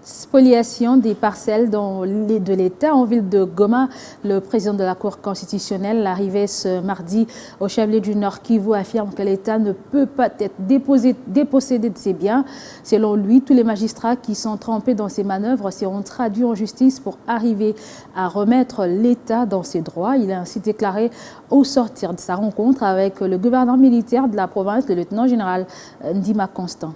Spoliation des parcelles de l'État en ville de Goma. Le président de la Cour constitutionnelle, arrivé ce mardi au Chablais du Nord Kivu, affirme que l'État ne peut pas être dépossédé de ses biens. Selon lui, tous les magistrats qui sont trempés dans ces manœuvres seront traduits en justice pour arriver à remettre l'État dans ses droits. Il a ainsi déclaré au sortir de sa rencontre avec le gouverneur militaire de la province, le lieutenant-général Ndima Constant.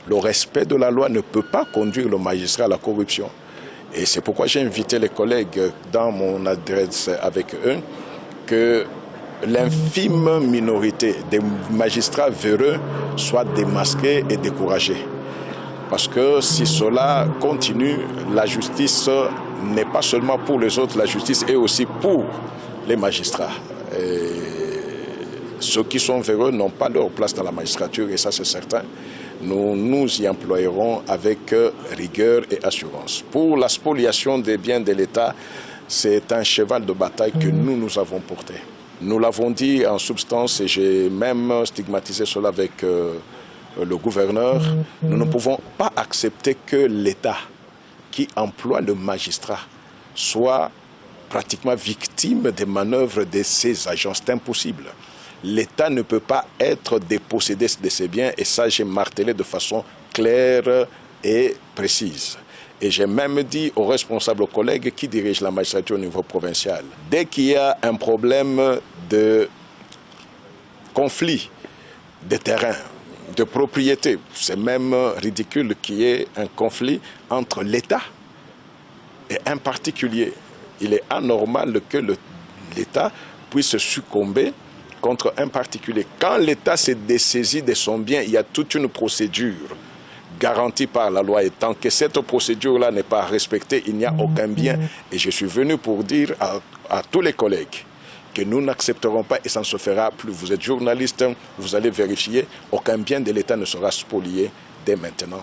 Le respect de la loi ne peut pas conduire le magistrat à la corruption. Et c'est pourquoi j'ai invité les collègues dans mon adresse avec eux que l'infime minorité des magistrats véreux soit démasquée et découragée. Parce que si cela continue, la justice n'est pas seulement pour les autres, la justice est aussi pour les magistrats. Et ceux qui sont véreux n'ont pas leur place dans la magistrature, et ça c'est certain. Nous nous y employerons avec rigueur et assurance. Pour la spoliation des biens de l'État, c'est un cheval de bataille que nous avons porté. Nous l'avons dit en substance, et j'ai même stigmatisé cela avec le gouverneur. Nous ne pouvons pas accepter que l'État qui emploie le magistrat soit pratiquement victime des manœuvres de ces agents. C'est impossible. L'État ne peut pas être dépossédé de ses biens, et ça j'ai martelé de façon claire et précise. Et j'ai même dit aux responsables, aux collègues qui dirigent la magistrature au niveau provincial, dès qu'il y a un problème de conflit de terrain, de propriété, c'est même ridicule qu'il y ait un conflit entre l'État et un particulier. Il est anormal que l'État puisse succomber contre un particulier. Quand l'État s'est dessaisi de son bien, il y a toute une procédure garantie par la loi. Et tant que cette procédure-là n'est pas respectée, il n'y a aucun bien. Et je suis venu pour dire à tous les collègues que nous n'accepterons pas, et ça ne se fera plus. Vous êtes journaliste, vous allez vérifier, aucun bien de l'État ne sera spolié dès maintenant.